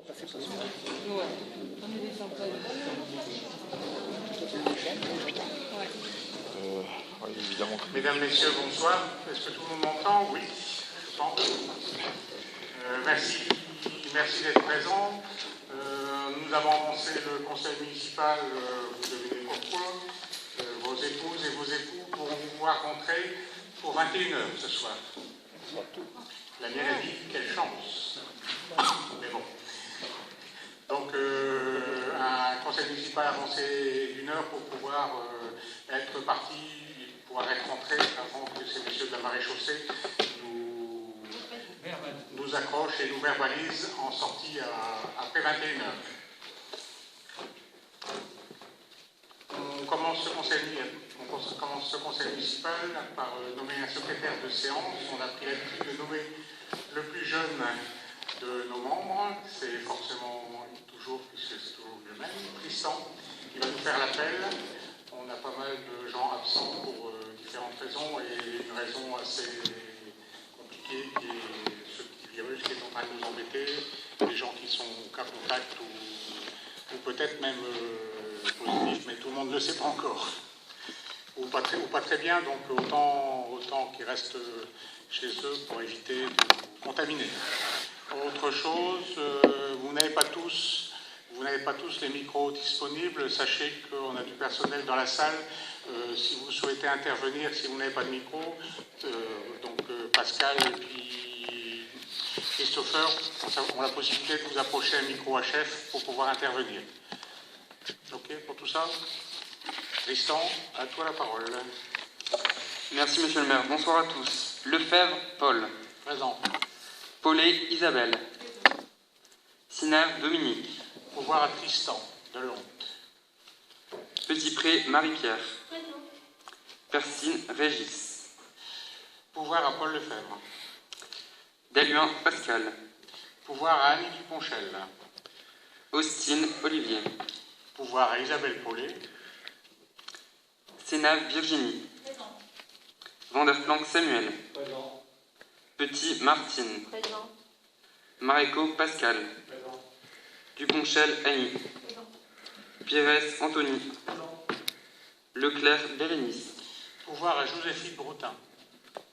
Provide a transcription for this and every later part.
Ouais. On est des sympas. Ouais. Oui, évidemment. Mesdames, Messieurs, bonsoir. Est-ce que tout le monde m'entend? Oui, je pense. Merci d'être présents. Nous avons avancé le conseil municipal, vous devinez pourquoi. Vos épouses et vos époux pourront pouvoir rentrer pour 21h ce soir. La mienne a dit quelle chance. Mais bon. Donc, un conseil municipal avancé d'une heure pour pouvoir être parti, pouvoir être rentré avant que ces messieurs de la maréchaussée nous accrochent et nous verbalisent en sortie après 21h. On commence ce conseil municipal par nommer un secrétaire de séance. On a pris l'habitude de nommer le plus jeune de nos membres. C'est forcément toujours, puisque c'est toujours le même, Tristan, qui va nous faire l'appel. On a pas mal de gens absents pour différentes raisons et une raison assez compliquée qui est ce petit virus qui est en train de nous embêter, des gens qui sont au cas contact ou peut-être même positifs, mais tout le monde ne le sait pas encore. Ou pas très bien, donc autant qu'ils restent chez eux pour éviter de nous contaminer. Autre chose, vous n'avez pas tous les micros disponibles. Sachez qu'on a du personnel dans la salle. Si vous souhaitez intervenir, si vous n'avez pas de micro, Pascal et puis Christopher ont la possibilité de vous approcher un micro à chef pour pouvoir intervenir. Ok pour tout ça? Tristan, à toi la parole. Merci Monsieur le maire. Bonsoir à tous. Lefebvre, Paul. Présent. Paulet, Isabelle. Sinave, Dominique. Pouvoir à Tristan, de Lonte. Petitpré, Marie-Pierre. Persine, Régis. Pouvoir à Paul Lefebvre. Daluin, Pascal. Pouvoir à Annie Duponchel. Austin, Olivier. Pouvoir à Isabelle Paulet. Sénave, Virginie. Vanderplanck, Samuel. Présent. Petit, Martine. Présent. Maréco, Pascal. Présent. Duponchel, Annie. Pires, Anthony. Présent. Leclerc, Bérénice. Pouvoir à Joséphine Broutin.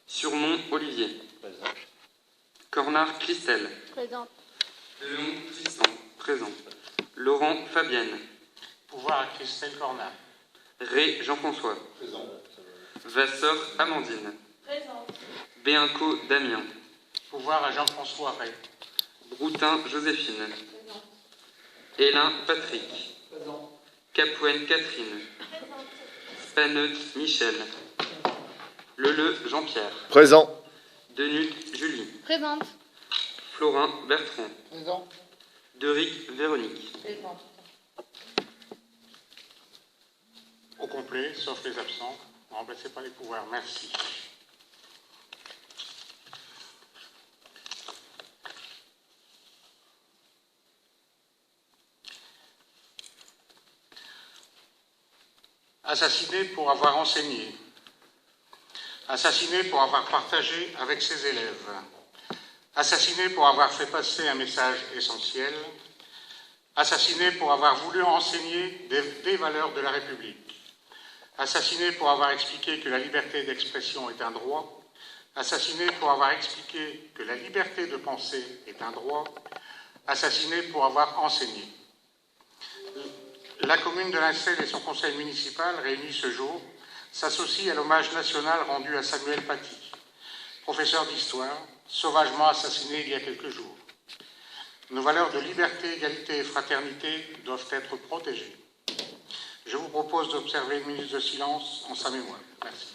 Surmont, Olivier. Présent. Cornard, Christelle. Présent. Léon, Tristan. Présent. Laurent, Fabienne. Pouvoir à Christelle Cornat. Ré, Jean-François. Présent. Vasseur, Amandine. Présent. Béinco, Damien. Pouvoir à Jean-François Ray. Broutin, Joséphine. Présent. Hélin, Patrick. Présent. Capouen, Catherine. Présent. Spaneut, Michel. Leleu, Jean-Pierre. Présent. Denut, Julie. Présente. Florin, Bertrand. Présent. Deric, Véronique. Présent. Au complet, sauf les absents. Ne remplacez pas les pouvoirs. Merci. Assassiné pour avoir enseigné. Assassiné pour avoir partagé avec ses élèves. Assassiné pour avoir fait passer un message essentiel. Assassiné pour avoir voulu enseigner des valeurs de la République. Assassiné pour avoir expliqué que la liberté d'expression est un droit. Assassiné pour avoir expliqué que la liberté de penser est un droit. Assassiné pour avoir enseigné. La commune de Lincel et son conseil municipal, réunis ce jour, s'associent à l'hommage national rendu à Samuel Paty, professeur d'histoire, sauvagement assassiné il y a quelques jours. Nos valeurs de liberté, égalité et fraternité doivent être protégées. Je vous propose d'observer une minute de silence en sa mémoire. Merci.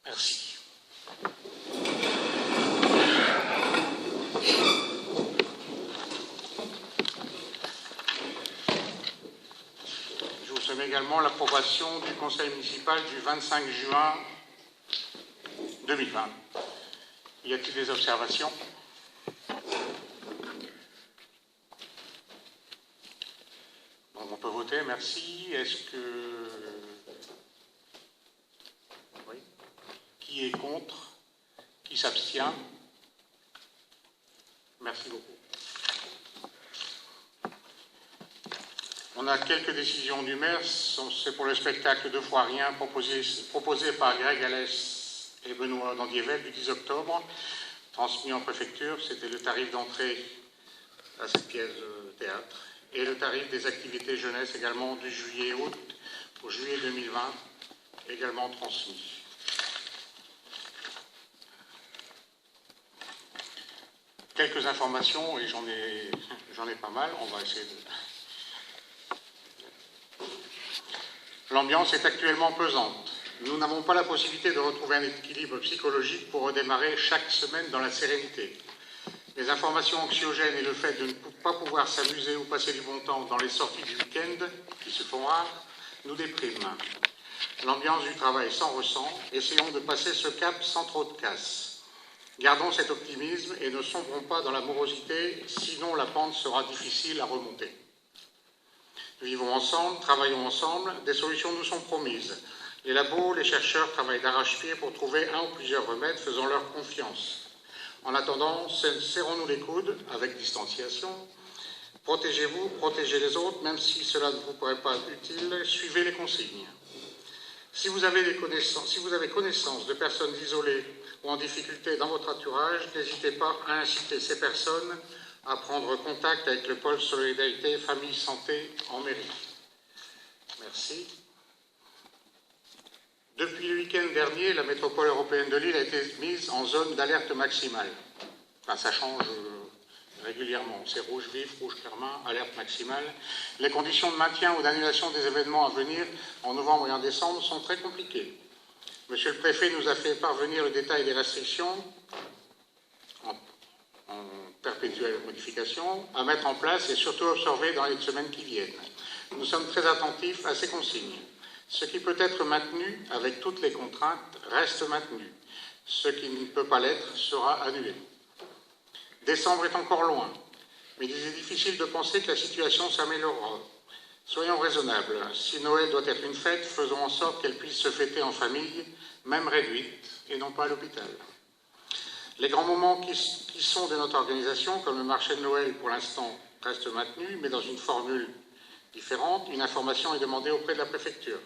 Merci. Je vous soumets également l'approbation du Conseil municipal du 25 juin 2020. Y a-t-il des observations? Donc on peut voter, merci. Est-ce que... Oui. Qui est contre? Qui s'abstient? Merci beaucoup. On a quelques décisions du maire. C'est pour le spectacle de fois rien proposé par Greg Alès et Benoît Dandievel du 10 octobre, transmis en préfecture. C'était le tarif d'entrée à cette pièce de théâtre et le tarif des activités jeunesse également du juillet et août au juillet 2020, également transmis. Quelques informations, et j'en ai pas mal, on va essayer de... L'ambiance est actuellement pesante. Nous n'avons pas la possibilité de retrouver un équilibre psychologique pour redémarrer chaque semaine dans la sérénité. Les informations anxiogènes et le fait de ne pas pouvoir s'amuser ou passer du bon temps dans les sorties du week-end, qui se font rares, nous dépriment. L'ambiance du travail s'en ressent. Essayons de passer ce cap sans trop de casse. Gardons cet optimisme et ne sombrons pas dans la morosité, sinon la pente sera difficile à remonter. Vivons ensemble, travaillons ensemble, des solutions nous sont promises. Les labos, les chercheurs travaillent d'arrache-pied pour trouver un ou plusieurs remèdes, faisant leur confiance. En attendant, serrons-nous les coudes, avec distanciation. Protégez-vous, protégez les autres, même si cela ne vous paraît pas utile, suivez les consignes. Si vous avez connaissance de personnes isolées ou en difficulté dans votre entourage, n'hésitez pas à inciter ces personnes à prendre contact avec le pôle Solidarité Famille Santé en mairie. Merci. Depuis le week-end dernier, la métropole européenne de Lille a été mise en zone d'alerte maximale. Enfin, ça change régulièrement. C'est rouge vif, rouge carmin, alerte maximale. Les conditions de maintien ou d'annulation des événements à venir en novembre et en décembre sont très compliquées. Monsieur le préfet nous a fait parvenir le détail des restrictions en perpétuelle modification, à mettre en place et surtout observer dans les semaines qui viennent. Nous sommes très attentifs à ces consignes. Ce qui peut être maintenu avec toutes les contraintes reste maintenu. Ce qui ne peut pas l'être sera annulé. Décembre est encore loin, mais il est difficile de penser que la situation s'améliorera. Soyons raisonnables. Si Noël doit être une fête, faisons en sorte qu'elle puisse se fêter en famille, même réduite, et non pas à l'hôpital. Les grands moments qui sont de notre organisation, comme le marché de Noël, pour l'instant, restent maintenus, mais dans une formule différente. Une information est demandée auprès de la préfecture.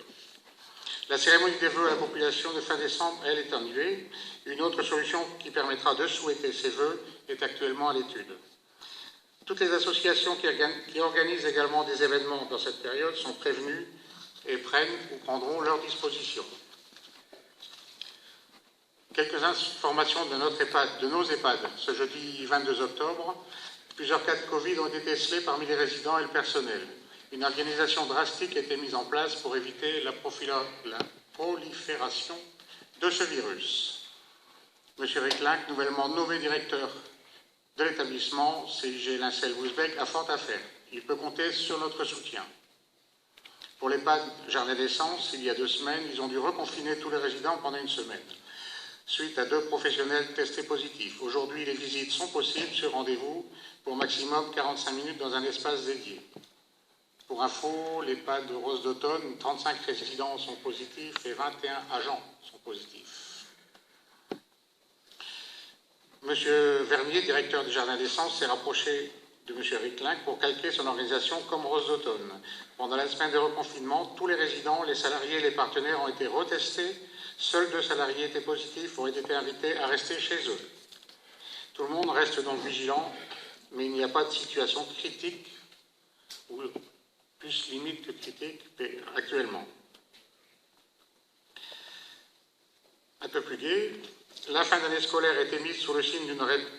La cérémonie des vœux à la population de fin décembre, elle, est annulée. Une autre solution qui permettra de souhaiter ces vœux est actuellement à l'étude. Toutes les associations qui organisent également des événements dans cette période sont prévenues et prennent ou prendront leurs dispositions. Quelques informations de nos EHPAD. Ce jeudi 22 octobre, plusieurs cas de Covid ont été décelés parmi les résidents et le personnel. Une organisation drastique a été mise en place pour éviter la prolifération de ce virus. M. Ricklink, nouvellement nommé directeur de l'établissement CIG Lincel-Wouzbecq, a fort à faire. Il peut compter sur notre soutien. Pour l'EHPAD Jardin d'Essence, il y a 2 semaines, ils ont dû reconfiner tous les résidents pendant une semaine, suite à 2 professionnels testés positifs. Aujourd'hui, les visites sont possibles sur rendez-vous pour maximum 45 minutes dans un espace dédié. Pour info, l'EHPAD de Rose d'Automne, 35 résidents sont positifs et 21 agents sont positifs. Monsieur Vernier, directeur du Jardin d'Essence, s'est rapproché de M. Ricklink pour calquer son organisation comme Rose d'Automne. Pendant la semaine de reconfinement, tous les résidents, les salariés et les partenaires ont été retestés. Seuls 2 salariés étaient positifs, ont été invités à rester chez eux. Tout le monde reste donc vigilant, mais il n'y a pas de situation critique, ou plus limite que critique actuellement. Un peu plus gai, la fin d'année scolaire a été mise sous le signe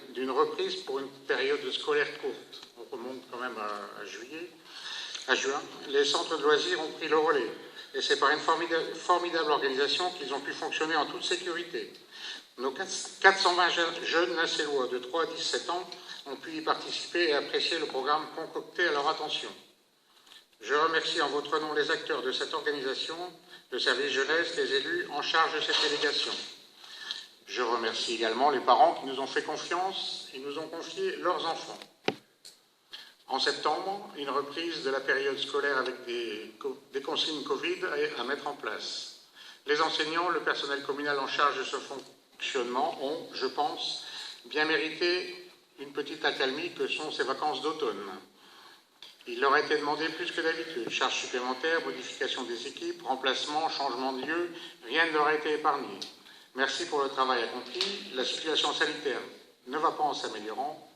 d'une reprise pour une période scolaire courte. On remonte quand même à juin. Les centres de loisirs ont pris le relais. et c'est par une formidable organisation qu'ils ont pu fonctionner en toute sécurité. Nos 420 jeunes Nassellois de 3 à 17 ans ont pu y participer et apprécier le programme concocté à leur attention. Je remercie en votre nom les acteurs de cette organisation, le service jeunesse, les élus en charge de cette délégation. Je remercie également les parents qui nous ont fait confiance et nous ont confié leurs enfants. En septembre, une reprise de la période scolaire avec des consignes Covid à mettre en place. Les enseignants, le personnel communal en charge de ce fonctionnement ont, je pense, bien mérité une petite accalmie que sont ces vacances d'automne. Il leur a été demandé plus que d'habitude. Charges supplémentaires, modification des équipes, remplacement, changement de lieu, rien ne leur a été épargné. Merci pour le travail accompli. La situation sanitaire ne va pas en s'améliorant.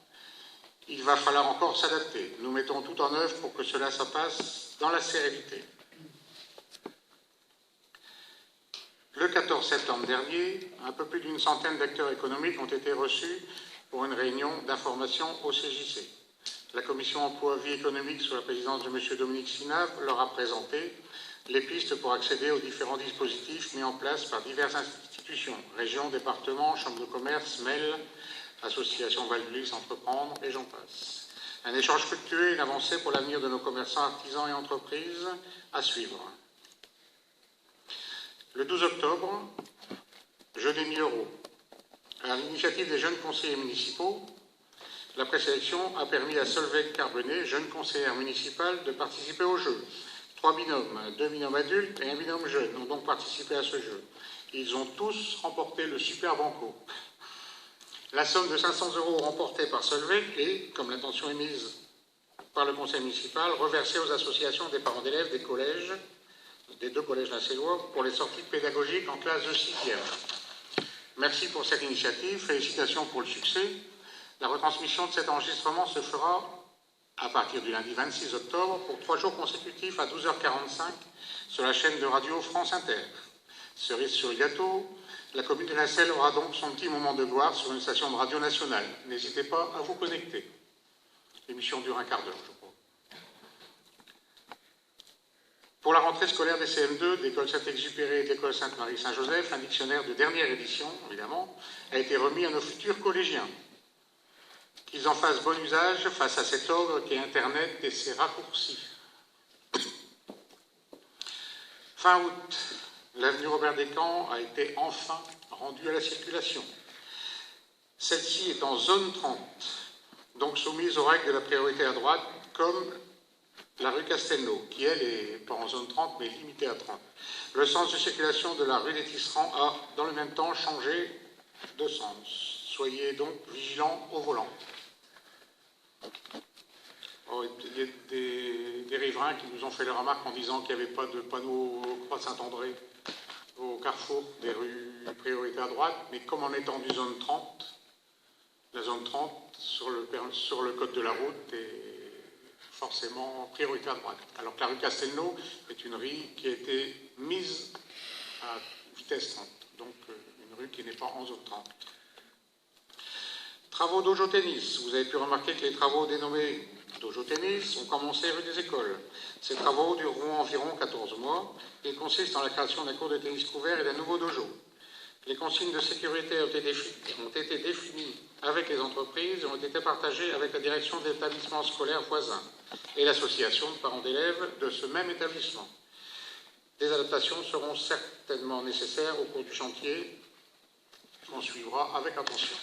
Il va falloir encore s'adapter. Nous mettons tout en œuvre pour que cela se passe dans la sérénité. Le 14 septembre dernier, un peu plus d'une centaine d'acteurs économiques ont été reçus pour une réunion d'information au CJC. La commission emploi-vie économique sous la présidence de M. Dominique Sinave leur a présenté les pistes pour accéder aux différents dispositifs mis en place par diverses institutions, régions, départements, chambres de commerce, MEL, association Val-du-Lys, Entreprendre, et j'en passe. Un échange fructueux et une avancée pour l'avenir de nos commerçants, artisans et entreprises à suivre. Le 12 octobre, jeu des 1 000 €. À l'initiative des jeunes conseillers municipaux, la présélection a permis à Solveig Carbenet, jeune conseillère municipale, de participer au jeu. 3 binômes, 2 binômes adultes et un binôme jeune ont donc participé à ce jeu. Ils ont tous remporté le super banco. La somme de 500 € remportée par Solveig est, comme l'intention est mise par le conseil municipal, reversée aux associations des parents d'élèves des collèges, des 2 collèges nassellois, pour les sorties pédagogiques en classe de 6e. Merci pour cette initiative, félicitations pour le succès. La retransmission de cet enregistrement se fera à partir du lundi 26 octobre pour 3 jours consécutifs à 12h45 sur la chaîne de radio France Inter. Cerise sur le gâteau, la commune de Nassel aura donc son petit moment de gloire sur une station de radio nationale. N'hésitez pas à vous connecter. L'émission dure un quart d'heure, je crois. Pour la rentrée scolaire des CM2, de l'école Saint-Exupéry et de l'école Sainte-Marie-Saint-Joseph, un dictionnaire de dernière édition, évidemment, a été remis à nos futurs collégiens. Qu'ils en fassent bon usage face à cet ogre qu'est Internet et ses raccourcis. Fin août, l'avenue Robert Descamps a été enfin rendue à la circulation. Celle-ci est en zone 30, donc soumise aux règles de la priorité à droite, comme la rue Castelnau, qui elle est pas en zone 30, mais limitée à 30. Le sens de circulation de la rue des Tisserands a, dans le même temps, changé de sens. Soyez donc vigilants au volant. Oh, il y a des riverains qui nous ont fait la remarque en disant qu'il n'y avait pas de panneau Croix de Saint-André au carrefour des rues priorité à droite, mais comme en étant du zone 30, la zone 30 sur le code de la route est forcément priorité à droite. Alors que la rue Castelnau est une rue qui a été mise à vitesse 30, donc une rue qui n'est pas en zone 30. Travaux Dojo Tennis. Vous avez pu remarquer que les travaux dénommés Dojo Tennis ont commencé rue des Écoles. Ces travaux dureront environ 14 mois. Ils consistent en la création d'un cours de tennis couvert et d'un nouveau dojo. Les consignes de sécurité ont été définies avec les entreprises et ont été partagées avec la direction de l'établissement scolaire voisin et l'association de parents d'élèves de ce même établissement. Des adaptations seront certainement nécessaires au cours du chantier qu'on suivra avec attention.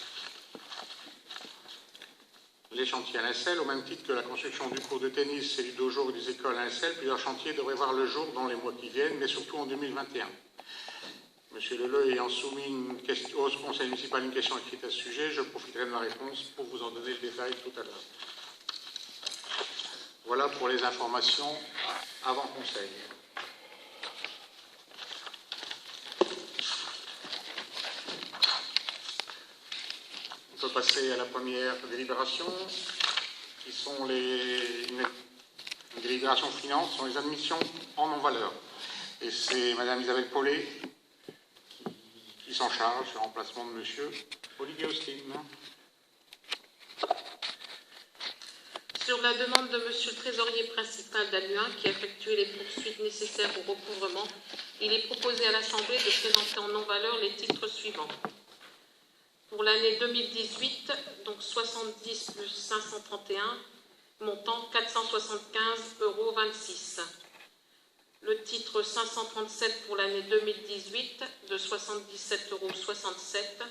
Les chantiers à Lincel, au même titre que la construction du cours de tennis et du dojo des écoles à Lincel, plusieurs chantiers devraient voir le jour dans les mois qui viennent, mais surtout en 2021. Monsieur Leleu ayant soumis au conseil municipal une question écrite à ce sujet, je profiterai de ma réponse pour vous en donner le détail tout à l'heure. Voilà pour les informations avant conseil. On peut passer à la première délibération, qui sont les délibérations finance, sont les admissions en non-valeur. Et c'est Madame Isabelle Paulet qui s'en charge, en remplacement de Monsieur Olivier Austin. Sur la demande de Monsieur le trésorier principal d'Aluin, qui a effectué les poursuites nécessaires au recouvrement, il est proposé à l'Assemblée de présenter en non-valeur les titres suivants. Pour l'année 2018, donc 70 plus 531, montant 475,26 €. Le titre 537 pour l'année 2018 de 77,67 €.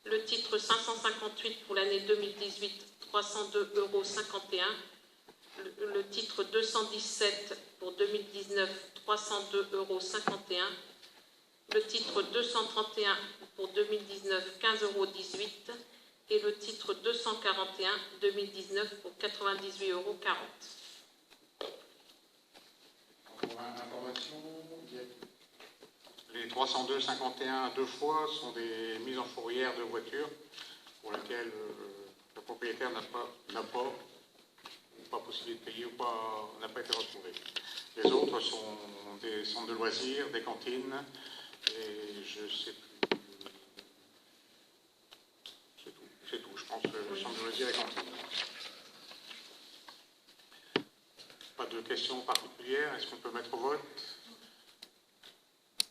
Le titre 558 pour l'année 2018, 302,51 €. Le titre 217 pour 2019, 302,51 €. Le titre 231 pour 2019, 15,18 € et le titre 241 2019 pour 98,40 €. Pour information, les 302,51 deux fois sont des mises en fourrière de voitures pour lesquelles le propriétaire n'a pas possibilité de payer ou n'a pas été retrouvé. Les autres sont des centres de loisirs, des cantines, et je ne sais plus. C'est tout. Je pense que le centre de loisirs et cantines. Pas de questions particulières. Est-ce qu'on peut mettre au vote?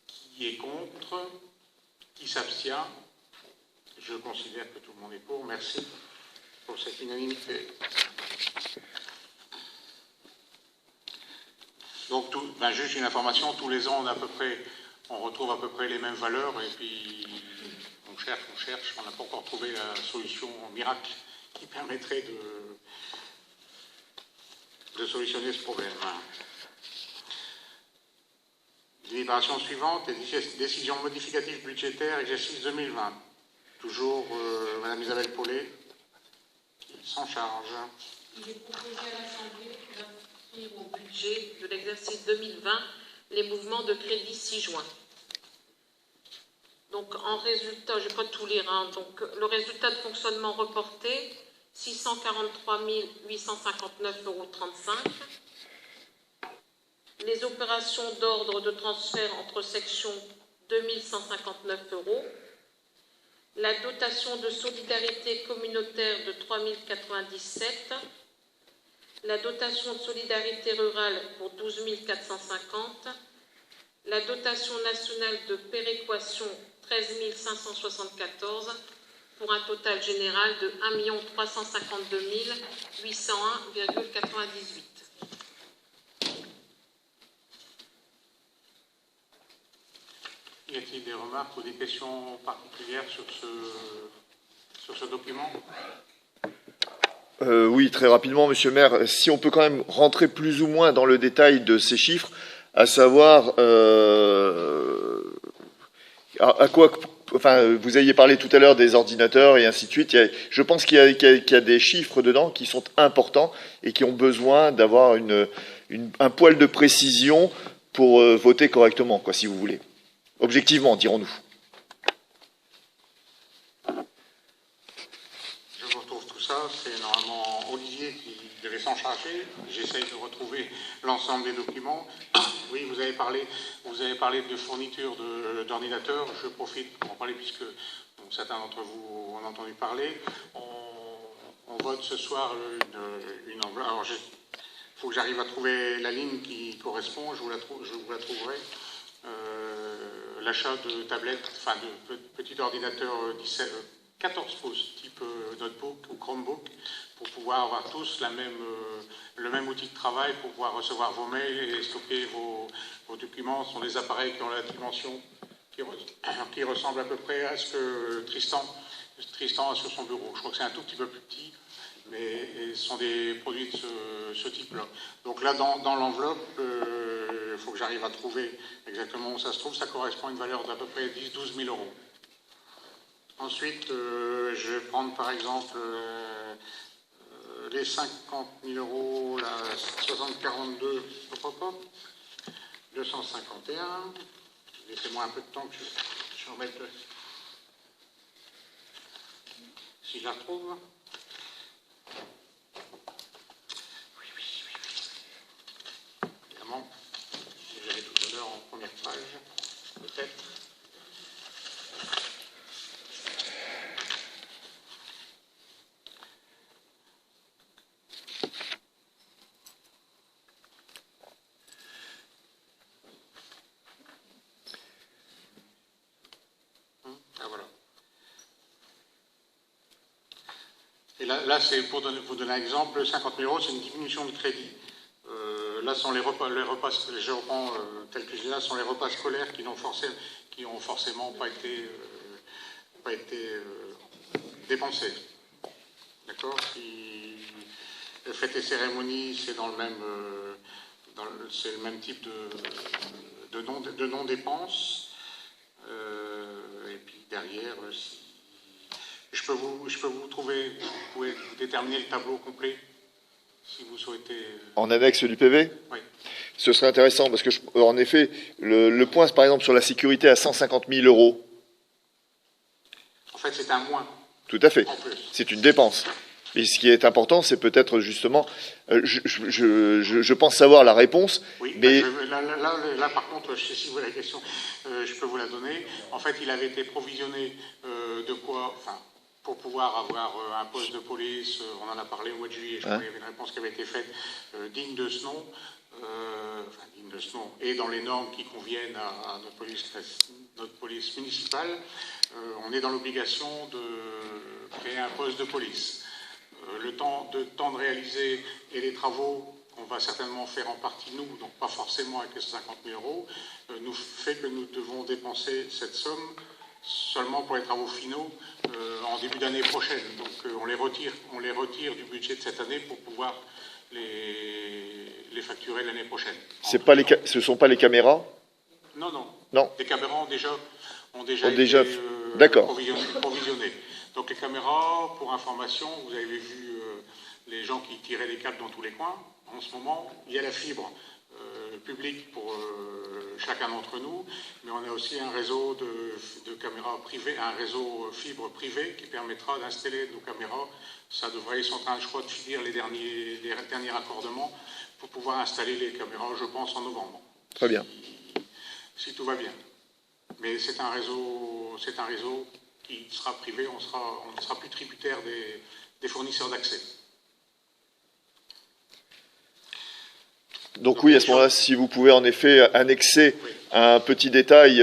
Qui est contre? Qui s'abstient? Je considère que tout le monde est pour. Merci pour cette unanimité. Donc, juste une information, tous les ans, on retrouve à peu près les mêmes valeurs, et puis on cherche, on n'a pas encore trouvé la solution miracle qui permettrait de solutionner ce problème. Délibération suivante, décision modificative budgétaire, exercice 2020. Toujours Madame Isabelle Paulet, qui s'en charge. Il est proposé à l'Assemblée d'inscrire au budget de l'exercice 2020 les mouvements de crédit ci-joints. Donc, en résultat, je ne vais pas tout lire, donc le résultat de fonctionnement reporté, 643 859,35 €. Les opérations d'ordre de transfert entre sections, 2159 €. La dotation de solidarité communautaire de 3097 €. La dotation de solidarité rurale pour 12 450 €. La dotation nationale de péréquation, 13 574 €, pour un total général de 1 352 801,98 €. Y a-t-il des remarques ou des questions particulières sur ce document? Oui, très rapidement, Monsieur le maire, si on peut quand même rentrer plus ou moins dans le détail de ces chiffres, à savoir à quoi, enfin, vous aviez parlé tout à l'heure des ordinateurs et ainsi de suite. Je pense qu'il y a des chiffres dedans qui sont importants et qui ont besoin d'avoir un poil de précision pour voter correctement, quoi, si vous voulez. Objectivement, dirons-nous. Je vous retrouve tout ça. C'est normalement Olivier qui devait s'en charger. J'essaye de retrouver l'ensemble des documents. Oui, vous avez parlé de fourniture d'ordinateurs. Je profite pour en parler puisque certains d'entre vous en ont entendu parler. On vote ce soir une enveloppe. Alors, il faut que j'arrive à trouver la ligne qui correspond. Je vous la trouverai. L'achat de tablettes, enfin de petits ordinateurs 14 pouces, type notebook ou Chromebook, pour pouvoir avoir tous le même outil de travail, pour pouvoir recevoir vos mails et stocker vos documents. Ce sont des appareils qui ont la dimension qui ressemble à peu près à ce que Tristan a sur son bureau. Je crois que c'est un tout petit peu plus petit, mais ce sont des produits de ce type-là. Donc là, dans l'enveloppe, il faut que j'arrive à trouver exactement où ça se trouve. Ça correspond à une valeur d'à peu près 10-12 000 €. Ensuite, je vais prendre par exemple les 50 000 €, la 6042, 251. Laissez-moi un peu de temps que je remette si je la retrouve. Évidemment, si j'avais tout à l'heure en première page, peut-être. là c'est pour vous donner un exemple, 50 000 euros, c'est une diminution de crédit. Là sont les repas, je reprends tel que je dis là, sont les repas scolaires qui n'ont forcément pas été dépensés. D'accord. Si fêtes et cérémonies, c'est dans le même, c'est le même type de non-dépenses. Et puis derrière, si je peux vous trouver, vous pouvez déterminer le tableau complet si vous souhaitez. En annexe du PV? Oui. Ce serait intéressant parce que, en effet, le point, par exemple, sur la sécurité à 150 000 euros. En fait, c'est un moins. Tout à fait. En plus. C'est une dépense. Et ce qui est important, c'est peut-être justement, je pense savoir la réponse, oui, mais là, par contre, si vous voulez la question, je peux vous la donner. En fait, il avait été provisionné de quoi, enfin, pour pouvoir avoir un poste de police. On en a parlé au mois de juillet. Je crois qu'il y avait une réponse qui avait été faite digne de ce nom, digne de ce nom, et dans les normes qui conviennent à notre police municipale. On est dans l'obligation de créer un poste de police. Le temps de réaliser et les travaux qu'on va certainement faire en partie nous, donc pas forcément avec les 150 000 euros, nous fait que nous devons dépenser cette somme seulement pour les travaux finaux en début d'année prochaine. Donc on les retire du budget de cette année pour pouvoir les facturer l'année prochaine. Ce ne sont pas les caméras? Non. Non. Les caméras ont déjà été provisionnées. Donc les caméras, pour information, vous avez vu les gens qui tiraient les câbles dans tous les coins. En ce moment, il y a la fibre publique pour chacun d'entre nous, mais on a aussi un réseau de caméras privées, un réseau fibre privé qui permettra d'installer nos caméras. Ils sont en train, je crois, de finir les derniers raccordements pour pouvoir installer les caméras, je pense, en novembre. Très bien. Si tout va bien. Mais c'est un réseau qui sera privé, on ne sera plus tributaire des fournisseurs d'accès. Donc oui, à ce moment-là, si vous pouvez en effet annexer un petit détail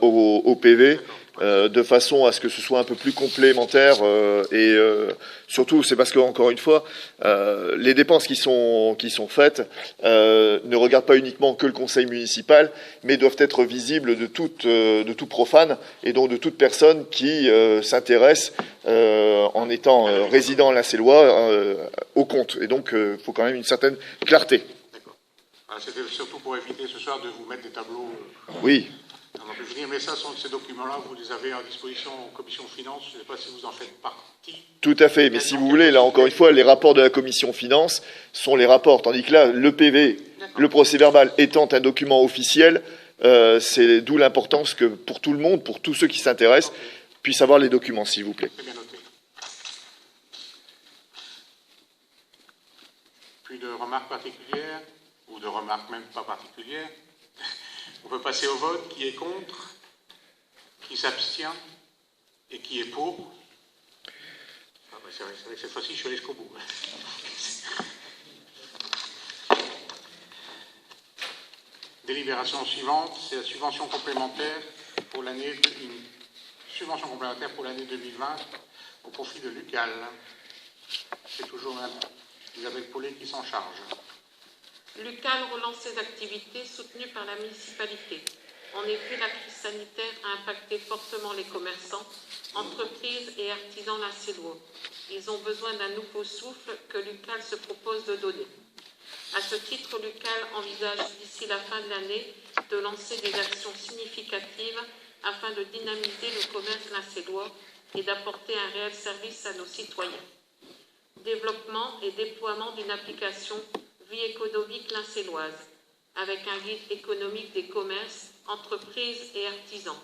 au PV, de façon à ce que ce soit un peu plus complémentaire, et surtout, c'est parce que, encore une fois, les dépenses qui sont faites ne regardent pas uniquement que le conseil municipal, mais doivent être visibles de tout profane, et donc de toute personne qui s'intéresse, en étant résident l'Acellois, au compte. Et donc, il faut quand même une certaine clarté. C'était surtout pour éviter ce soir de vous mettre des tableaux. Oui. On peut finir, mais ces documents-là, vous les avez à disposition en commission finance. Je ne sais pas si vous en faites partie. Tout à fait, mais si vous voulez, là encore une fois, les rapports de la commission finance sont les rapports, tandis que là, le PV, le procès-verbal étant un document officiel, c'est d'où l'importance que pour tout le monde, pour tous ceux qui s'intéressent, puissent avoir les documents, s'il vous plaît. Très bien noté. Plus de remarques particulières, ou de remarques même pas particulières. On peut passer au vote. Qui est contre? Qui s'abstient? Et qui est pour? C'est vrai que cette fois-ci, je suis allé jusqu'au bout. Délibération suivante, c'est la subvention complémentaire pour l'année 2020 au profit de l'UCAL. C'est toujours Mme Isabelle Paulet qui s'en charge. L'UCAL relance ses activités soutenues par la municipalité. En effet, la crise sanitaire a impacté fortement les commerçants, entreprises et artisans lancélois. Ils ont besoin d'un nouveau souffle que l'UCAL se propose de donner. À ce titre, l'UCAL envisage d'ici la fin de l'année de lancer des actions significatives afin de dynamiser le commerce lancélois et d'apporter un réel service à nos citoyens. Développement et déploiement d'une application Vie économique lincéloise, avec un guide économique des commerces, entreprises et artisans.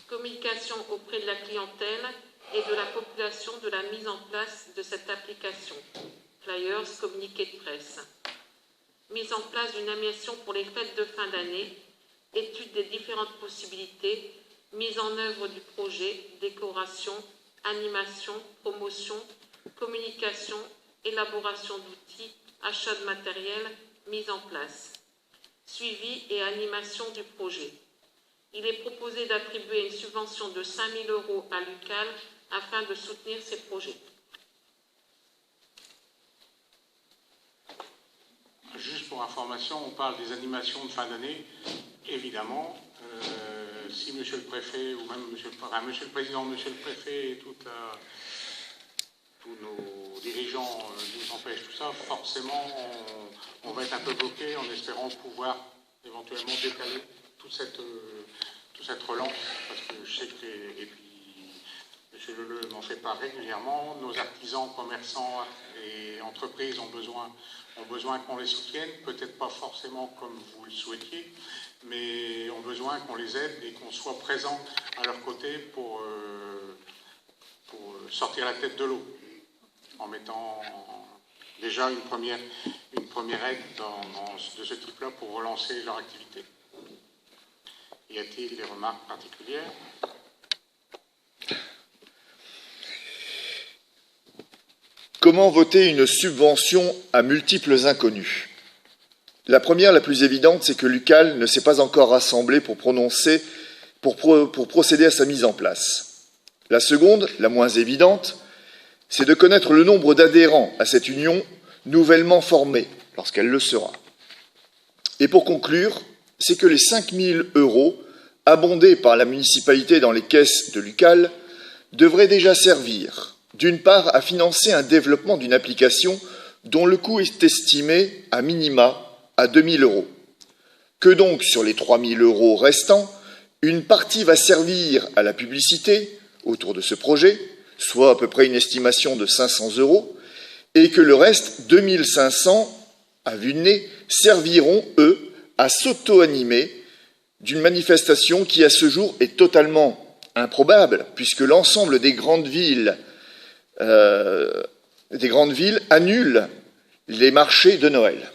Communication auprès de la clientèle et de la population de la mise en place de cette application. Flyers, communiqués de presse. Mise en place d'une animation pour les fêtes de fin d'année, étude des différentes possibilités, mise en œuvre du projet, décoration, animation, promotion, communication, élaboration d'outils, achat de matériel, mise en place. Suivi et animation du projet. Il est proposé d'attribuer une subvention de 5 000 € à l'UCAL afin de soutenir ces projets. information, on parle des animations de fin d'année. Évidemment, si Monsieur le Préfet, ou même Monsieur le Président, Monsieur le Préfet et tous nos dirigeants nous empêchent tout ça, forcément, on va être un peu bloqué en espérant pouvoir éventuellement décaler toute cette relance, parce que je sais que, et puis M. Leleu m'en fait part régulièrement, nos artisans, commerçants et entreprises ont besoin qu'on les soutienne, peut-être pas forcément comme vous le souhaitiez, mais ont besoin qu'on les aide et qu'on soit présent à leur côté pour sortir la tête de l'eau, en mettant déjà une première aide de ce type-là pour relancer leur activité. Y a-t-il des remarques particulières ? Comment voter une subvention à multiples inconnus? La première, la plus évidente, c'est que l'UCAL ne s'est pas encore rassemblé pour procéder à sa mise en place. La seconde, la moins évidente, c'est de connaître le nombre d'adhérents à cette union nouvellement formée, lorsqu'elle le sera. Et pour conclure, c'est que les 5 000 € abondés par la municipalité dans les caisses de l'UCAL devraient déjà servir, d'une part, à financer un développement d'une application dont le coût est estimé à minima à 2 000 €. Que donc, sur les 3 000 € restants, une partie va servir à la publicité autour de ce projet, soit à peu près une estimation de 500 €, et que le reste, 2 500 à vue de nez, serviront, eux, à s'auto-animer d'une manifestation qui, à ce jour, est totalement improbable, puisque l'ensemble des grandes villes annulent les marchés de Noël.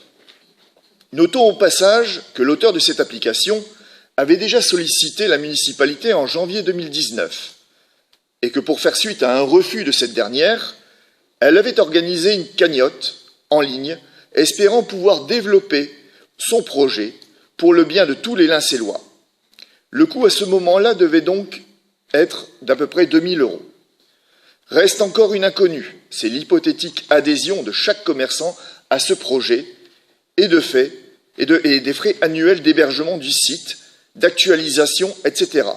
Notons au passage que l'auteur de cette application avait déjà sollicité la municipalité en janvier 2019 et que pour faire suite à un refus de cette dernière, elle avait organisé une cagnotte en ligne espérant pouvoir développer son projet pour le bien de tous les Lincélois. Le coût à ce moment-là devait donc être d'à peu près 2 000 €. Reste encore une inconnue, c'est l'hypothétique adhésion de chaque commerçant à ce projet et des frais annuels d'hébergement du site, d'actualisation, etc.,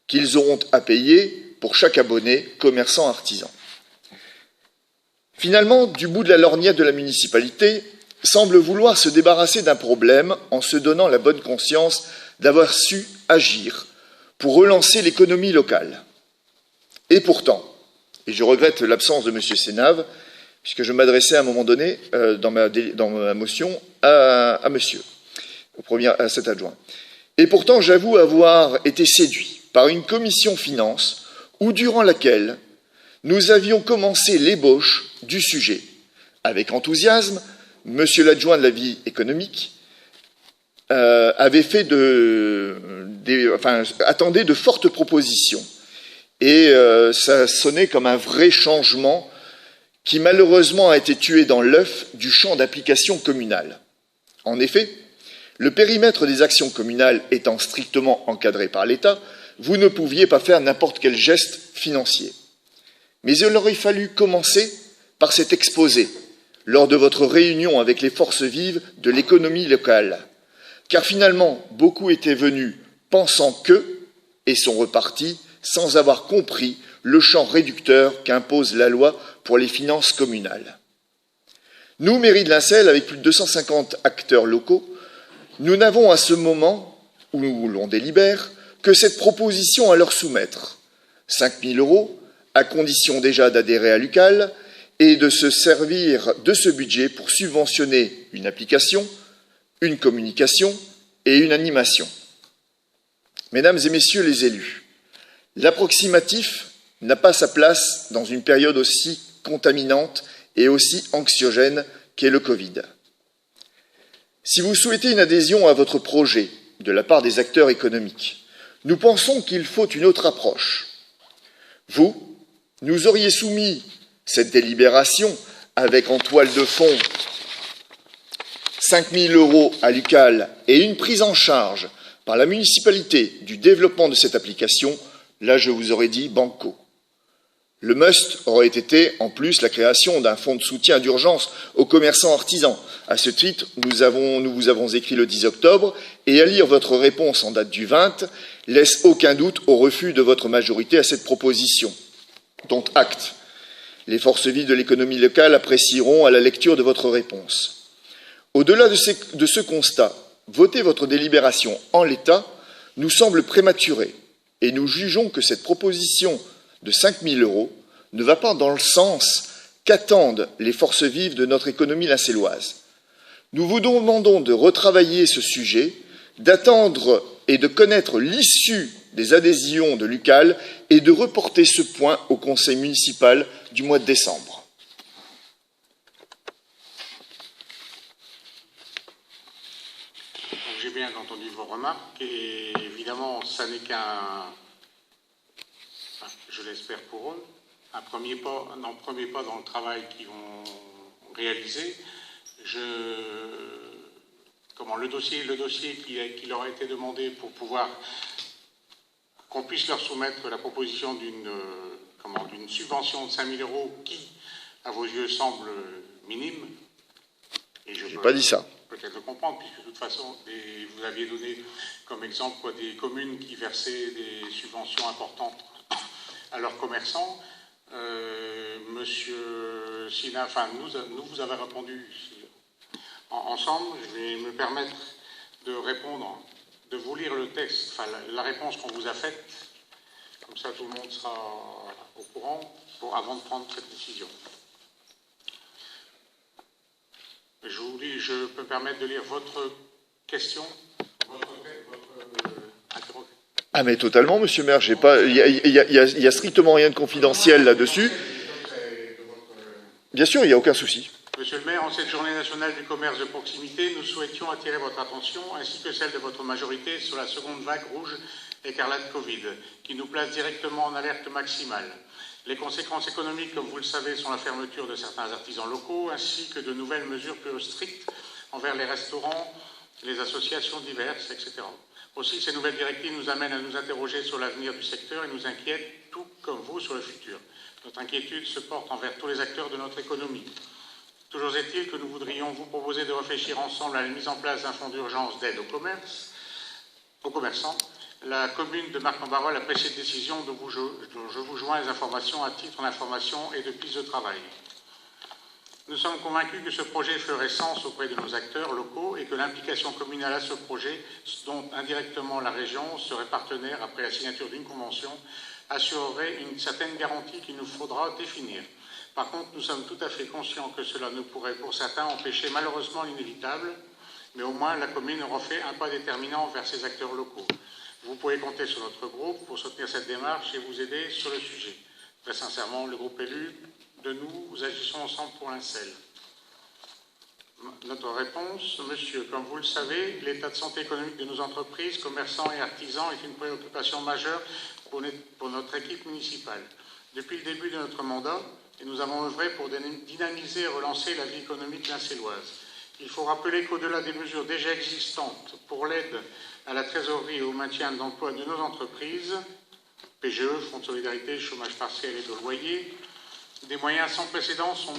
qu'ils auront à payer pour chaque abonné, commerçant, artisan. Finalement, du bout de la lorgnette de la municipalité, semble vouloir se débarrasser d'un problème en se donnant la bonne conscience d'avoir su agir pour relancer l'économie locale. Et pourtant, et je regrette l'absence de M. Sénave, puisque je m'adressais à un moment donné, dans ma motion, à cet adjoint. Et pourtant, j'avoue avoir été séduit par une commission finance où, durant laquelle nous avions commencé l'ébauche du sujet. Avec enthousiasme, M. l'adjoint de la vie économique attendait de fortes propositions. Et ça sonnait comme un vrai changement qui malheureusement a été tué dans l'œuf du champ d'application communal. En effet, le périmètre des actions communales étant strictement encadré par l'État, vous ne pouviez pas faire n'importe quel geste financier. Mais il aurait fallu commencer par cet exposé lors de votre réunion avec les forces vives de l'économie locale, car finalement, beaucoup étaient venus pensant que, et sont repartis sans avoir compris le champ réducteur qu'impose la loi pour les finances communales. Nous, mairie de Lincelles, avec plus de 250 acteurs locaux, nous n'avons à ce moment, où l'on délibère, que cette proposition à leur soumettre. 5 000 €, à condition déjà d'adhérer à l'UCAL et de se servir de ce budget pour subventionner une application, une communication et une animation. Mesdames et messieurs les élus, l'approximatif n'a pas sa place dans une période aussi contaminante et aussi anxiogène qu'est le Covid. Si vous souhaitez une adhésion à votre projet de la part des acteurs économiques, nous pensons qu'il faut une autre approche. Vous, nous auriez soumis cette délibération avec en toile de fond 5 000 € à l'UCAL et une prise en charge par la municipalité du développement de cette application, là je vous aurais dit banco. Le must aurait été, en plus, la création d'un fonds de soutien d'urgence aux commerçants artisans. À ce titre, nous vous avons écrit le 10 octobre, et à lire votre réponse en date du 20, laisse aucun doute au refus de votre majorité à cette proposition. Dont acte. Les forces vives de l'économie locale apprécieront à la lecture de votre réponse. Au-delà de ce constat, voter votre délibération en l'état nous semble prématuré, et nous jugeons que cette proposition de 5 000 € ne va pas dans le sens qu'attendent les forces vives de notre économie lincéloise. Nous vous demandons de retravailler ce sujet, d'attendre et de connaître l'issue des adhésions de l'UCAL et de reporter ce point au conseil municipal du mois de décembre. J'ai bien entendu vos remarques et évidemment, ça n'est qu'un, je l'espère pour eux, un premier pas dans le travail qu'ils vont réaliser. Le dossier qui leur a été demandé pour pouvoir qu'on puisse leur soumettre la proposition d'une subvention de 5 000 € qui, à vos yeux, semble minime. Et je n'ai pas dit ça. Peut-être le comprendre, puisque de toute façon, vous aviez donné comme exemple des communes qui versaient des subventions importantes à leurs commerçants. Monsieur Sina, nous vous avez répondu ensemble. Je vais me permettre de répondre, de vous lire le texte, la réponse qu'on vous a faite. Comme ça, tout le monde sera au courant avant de prendre cette décision. Je peux me permettre de lire votre question, votre interrogation. Ah mais totalement, monsieur le maire, il y a strictement rien de confidentiel là-dessus. Bien sûr, il n'y a aucun souci. Monsieur le maire, en cette journée nationale du commerce de proximité, nous souhaitions attirer votre attention, ainsi que celle de votre majorité, sur la seconde vague rouge écarlate Covid, qui nous place directement en alerte maximale. Les conséquences économiques, comme vous le savez, sont la fermeture de certains artisans locaux, ainsi que de nouvelles mesures plus strictes envers les restaurants, les associations diverses, etc. Aussi, ces nouvelles directives nous amènent à nous interroger sur l'avenir du secteur et nous inquiètent, tout comme vous, sur le futur. Notre inquiétude se porte envers tous les acteurs de notre économie. Toujours est-il que nous voudrions vous proposer de réfléchir ensemble à la mise en place d'un fonds d'urgence d'aide aux commerçants. La commune de Marc-en-Barœul a pris cette décision dont je vous joins les informations à titre d'information et de piste de travail. Nous sommes convaincus que ce projet ferait sens auprès de nos acteurs locaux et que l'implication communale à ce projet, dont indirectement la région serait partenaire après la signature d'une convention, assurerait une certaine garantie qu'il nous faudra définir. Par contre, nous sommes tout à fait conscients que cela ne pourrait pour certains empêcher malheureusement l'inévitable, mais au moins la commune aura fait un pas déterminant vers ses acteurs locaux. Vous pouvez compter sur notre groupe pour soutenir cette démarche et vous aider sur le sujet. Très sincèrement, le groupe élu, de nous agissons ensemble pour l'Incel. Notre réponse, monsieur, comme vous le savez, l'état de santé économique de nos entreprises, commerçants et artisans est une préoccupation majeure pour notre équipe municipale. Depuis le début de notre mandat, et nous avons œuvré pour dynamiser et relancer la vie économique lincéloise. Il faut rappeler qu'au-delà des mesures déjà existantes pour l'aide à la trésorerie et au maintien de l'emploi de nos entreprises, PGE, Fonds de solidarité, chômage partiel et de loyer, des moyens sans précédent sont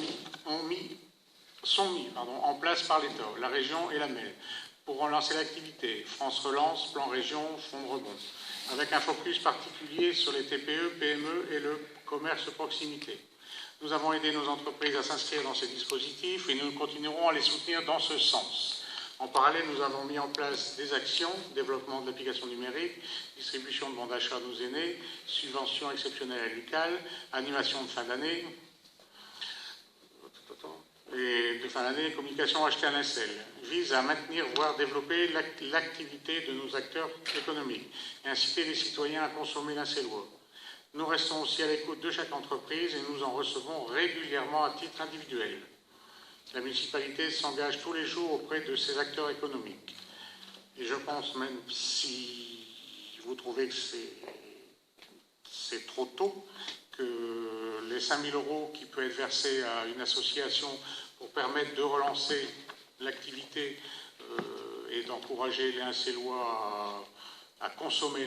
mis en place par l'État, la région et la MEL pour relancer l'activité. France Relance, Plan Région, Fonds de rebond, avec un focus particulier sur les TPE, PME et le commerce de proximité. Nous avons aidé nos entreprises à s'inscrire dans ces dispositifs et nous continuerons à les soutenir dans ce sens. En parallèle, nous avons mis en place des actions, développement de l'application numérique, distribution de bons d'achat à nos aînés, subventions exceptionnelles à l'UCAL, animation de fin d'année, communication achetée à l'Incel, vise à maintenir, voire développer l'activité de nos acteurs économiques et inciter les citoyens à consommer l'incellois. Nous restons aussi à l'écoute de chaque entreprise et nous en recevons régulièrement à titre individuel. La municipalité s'engage tous les jours auprès de ses acteurs économiques. Et je pense, même si vous trouvez que c'est trop tôt, que les 5 000 € qui peuvent être versés à une association pour permettre de relancer l'activité et d'encourager les Incellois à consommer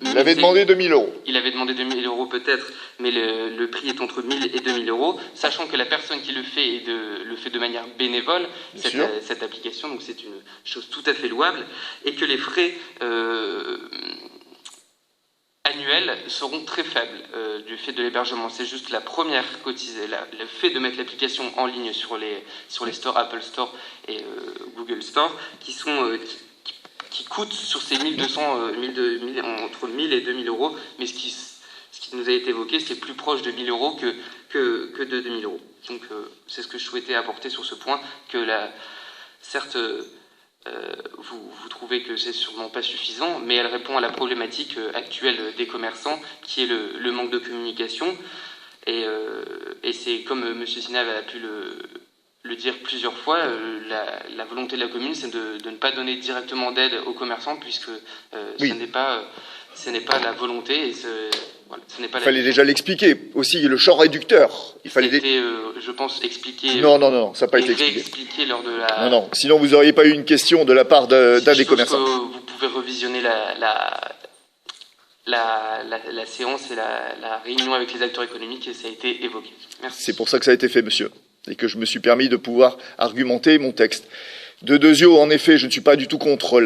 Vous l'avez demandé 2000 €. Il avait demandé 2000 € peut-être, mais le prix est entre 1000 et 2000 €, sachant que la personne qui le fait le fait de manière bénévole, cette application, donc c'est une chose tout à fait louable, et que les frais annuels seront très faibles du fait de l'hébergement. C'est juste la première cotisée, le fait de mettre l'application en ligne sur les stores Apple Store et Google Store, qui coûte sur ces 1200, entre 1000 et 2000 €, mais ce qui nous a été évoqué, c'est plus proche de 1000 € que de 2000 €. Donc c'est ce que je souhaitais apporter sur ce point, que certes, vous trouvez que c'est sûrement pas suffisant, mais elle répond à la problématique actuelle des commerçants, qui est le manque de communication. Et c'est comme M. Sinav a pu le dire plusieurs fois, la volonté de la commune, c'est de ne pas donner directement d'aide aux commerçants, puisque ce n'est pas la volonté. Et voilà, ce n'est pas. Il fallait déjà l'expliquer aussi, le champ réducteur. Il fallait. Je pense, expliquer. Non, ça n'a pas été expliqué. Expliqué lors de la. Non, sinon vous n'auriez pas eu une question de la part d'un des commerçants. Vous pouvez revisionner la séance et la réunion avec les acteurs économiques, et ça a été évoqué. Merci. C'est pour ça que ça a été fait, monsieur, et que je me suis permis de pouvoir argumenter mon texte. De Dezio, en effet, je ne suis pas du tout contre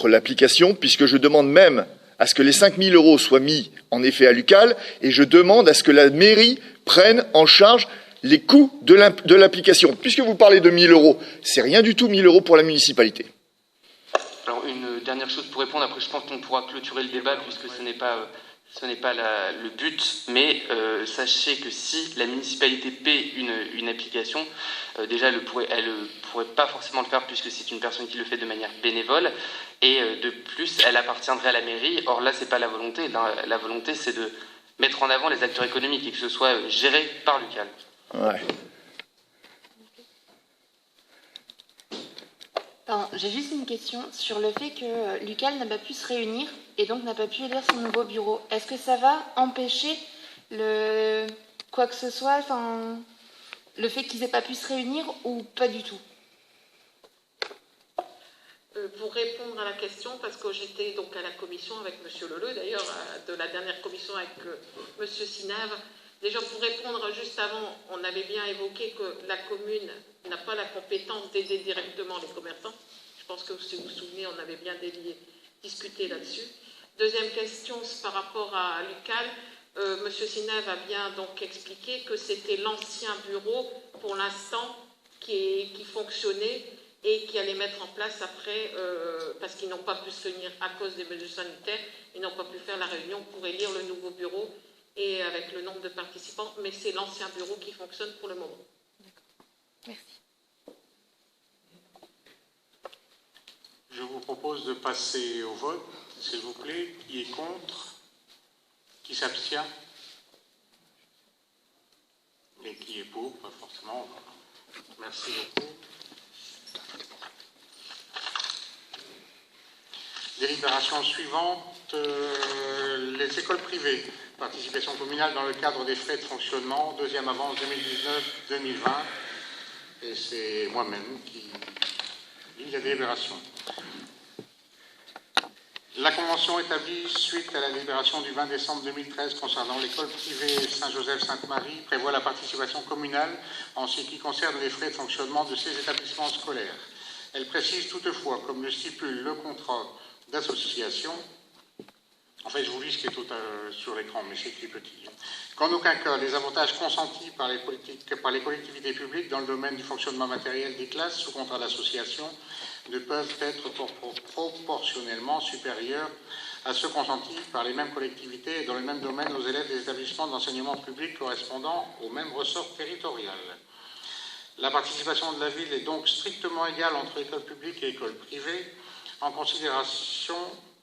l'application, puisque je demande même à ce que les 5000 € soient mis en effet à l'UCAL, et je demande à ce que la mairie prenne en charge les coûts de l'application. Puisque vous parlez de 1000 €, c'est rien du tout 1000 € pour la municipalité. Alors, une dernière chose pour répondre, après je pense qu'on pourra clôturer le débat, puisque ce n'est pas le but, mais sachez que si la municipalité paie une application, déjà elle ne pourrait pas forcément le faire, puisque c'est une personne qui le fait de manière bénévole, et de plus elle appartiendrait à la mairie. Or là, c'est pas la volonté. La volonté, c'est de mettre en avant les acteurs économiques et que ce soit géré par l'UCAL. Ouais. J'ai juste une question sur le fait que l'UCAL n'a pas pu se réunir et donc n'a pas pu élire son nouveau bureau. Est-ce que ça va empêcher quoi que ce soit, le fait qu'ils n'aient pas pu se réunir, ou pas du tout? Pour répondre à la question, parce que j'étais donc à la commission avec M. Leleu, d'ailleurs, de la dernière commission avec M. Sinav. Déjà, pour répondre juste avant, on avait bien évoqué que la commune n'a pas la compétence d'aider directement les commerçants. Je pense que si vous vous souvenez, on avait bien discuté là-dessus. Deuxième question, c'est par rapport à l'UCAL. M. Sinav a bien donc expliqué que c'était l'ancien bureau, pour l'instant, qui fonctionnait et qui allait mettre en place après, parce qu'ils n'ont pas pu se réunir à cause des mesures sanitaires, ils n'ont pas pu faire la réunion pour élire le nouveau bureau et avec le nombre de participants, mais c'est l'ancien bureau qui fonctionne pour le moment. D'accord. Merci. Je vous propose de passer au vote, s'il vous plaît. Qui est contre? Qui s'abstient? Et qui est pour? Pas forcément. Merci beaucoup. Délibération suivante, les écoles privées. Participation communale dans le cadre des frais de fonctionnement, deuxième avance 2019-2020. Et c'est moi-même qui lis la délibération. La convention établie suite à la délibération du 20 décembre 2013 concernant l'école privée Saint-Joseph-Sainte-Marie prévoit la participation communale en ce qui concerne les frais de fonctionnement de ces établissements scolaires. Elle précise toutefois, comme le stipule le contrat d'association, en fait je vous lis ce qui est tout sur l'écran, mais c'est écrit petit, qu'en aucun cas les avantages consentis par les collectivités publiques dans le domaine du fonctionnement matériel des classes sous contrat d'association ne peuvent être proportionnellement supérieurs à ceux consentis par les mêmes collectivités et dans le même domaine aux élèves des établissements d'enseignement public correspondant au même ressort territorial. La participation de la ville est donc strictement égale entre écoles publiques et écoles privées, en considération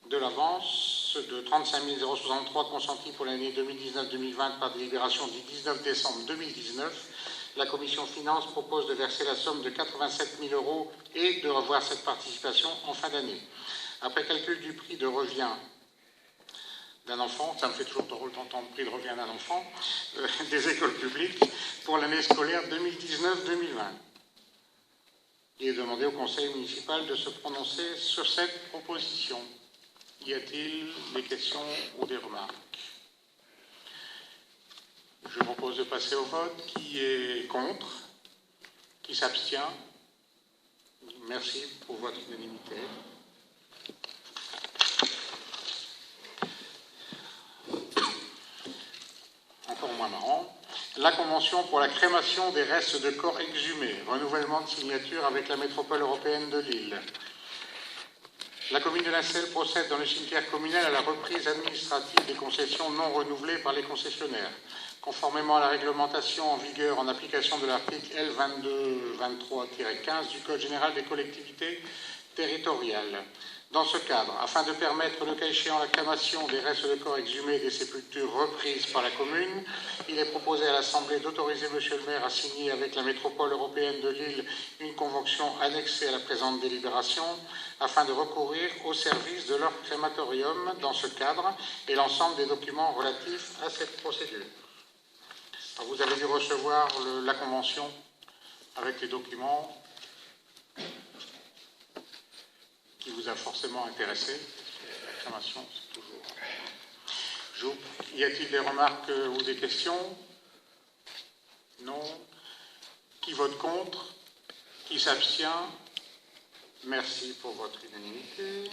de l'avance de 35 063 consentis pour l'année 2019-2020 par délibération du 19 décembre 2019. La Commission Finances propose de verser la somme de 87 000 € et de revoir cette participation en fin d'année. Après calcul du prix de revient d'un enfant, ça me fait toujours drôle d'entendre prix de revient d'un enfant, des écoles publiques pour l'année scolaire 2019-2020. Il est demandé au Conseil municipal de se prononcer sur cette proposition. Y a-t-il des questions ou des remarques? Je propose de passer au vote. Qui est contre? Qui s'abstient? Merci pour votre unanimité. Encore moins marrant. La convention pour la crémation des restes de corps exhumés. Renouvellement de signature avec la métropole européenne de Lille. La commune de Lincel procède dans le cimetière communal à la reprise administrative des concessions non renouvelées par les concessionnaires. Conformément à la réglementation en vigueur en application de l'article L2223-15 du Code général des collectivités territoriales. Dans ce cadre, afin de permettre le cas échéant la crémation des restes de corps exhumés des sépultures reprises par la commune, il est proposé à l'Assemblée d'autoriser Monsieur le maire à signer avec la métropole européenne de Lille une convention annexée à la présente délibération afin de recourir au service de leur crématorium dans ce cadre et l'ensemble des documents relatifs à cette procédure. Alors, vous avez dû recevoir la convention avec les documents qui vous a forcément intéressé. La crémation, c'est toujours... Y a-t-il des remarques ou des questions? Non. Qui vote contre? Qui s'abstient? Merci pour votre unanimité.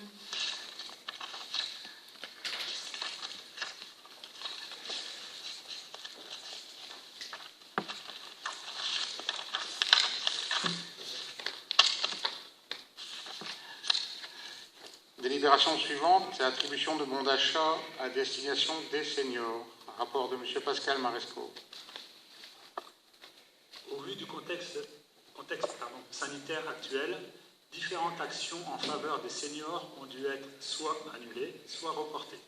Délibération suivante, c'est l'attribution de bons d'achat à destination des seniors. Rapport de M. Pascal Maresco. Au vu du contexte sanitaire actuel, différentes actions en faveur des seniors ont dû être soit annulées, soit reportées.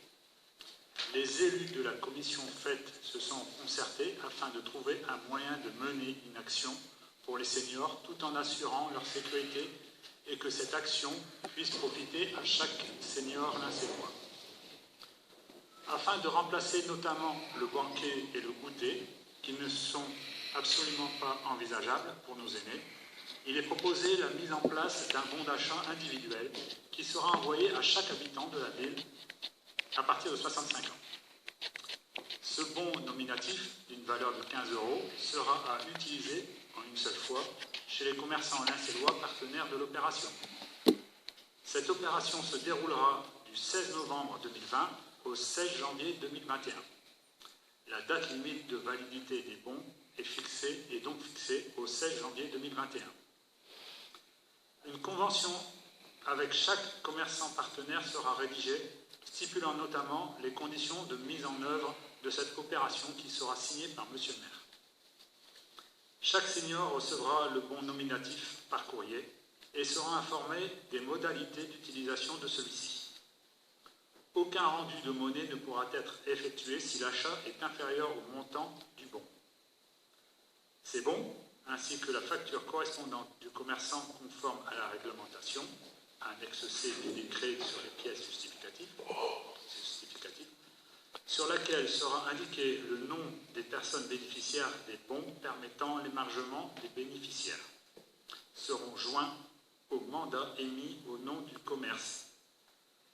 Les élus de la commission faite se sont concertés afin de trouver un moyen de mener une action pour les seniors tout en assurant leur sécurité et que cette action puisse profiter à chaque senior lincélois. Afin de remplacer notamment le banquet et le goûter, qui ne sont absolument pas envisageables pour nos aînés, il est proposé la mise en place d'un bon d'achat individuel qui sera envoyé à chaque habitant de la ville à partir de 65 ans. Ce bon nominatif, d'une valeur de 15 € sera à utiliser en une seule fois chez les commerçants lincélois partenaires de l'opération. Cette opération se déroulera du 16 novembre 2020 au 16 janvier 2021. La date limite de validité des bons est donc fixée au 16 janvier 2021. Une convention avec chaque commerçant partenaire sera rédigée, stipulant notamment les conditions de mise en œuvre de cette opération qui sera signée par Monsieur le maire. Chaque senior recevra le bon nominatif par courrier et sera informé des modalités d'utilisation de celui-ci. Aucun rendu de monnaie ne pourra être effectué si l'achat est inférieur au montant du bon. Ces bons, ainsi que la facture correspondante du commerçant conforme à la réglementation, annexe C du décret sur les pièces justificatives, sur laquelle sera indiqué le nom des personnes bénéficiaires des bons permettant l'émargement des bénéficiaires, seront joints au mandat émis au nom du commerce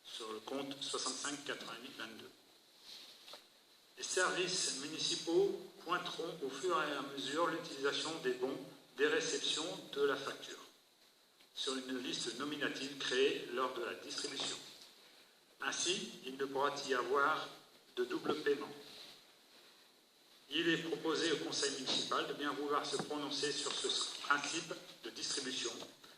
sur le compte 65 88 22. Les services municipaux pointeront au fur et à mesure l'utilisation des bons des réceptions de la facture sur une liste nominative créée lors de la distribution. Ainsi, il ne pourra y avoir de double paiement. Il est proposé au conseil municipal de bien vouloir se prononcer sur ce principe de distribution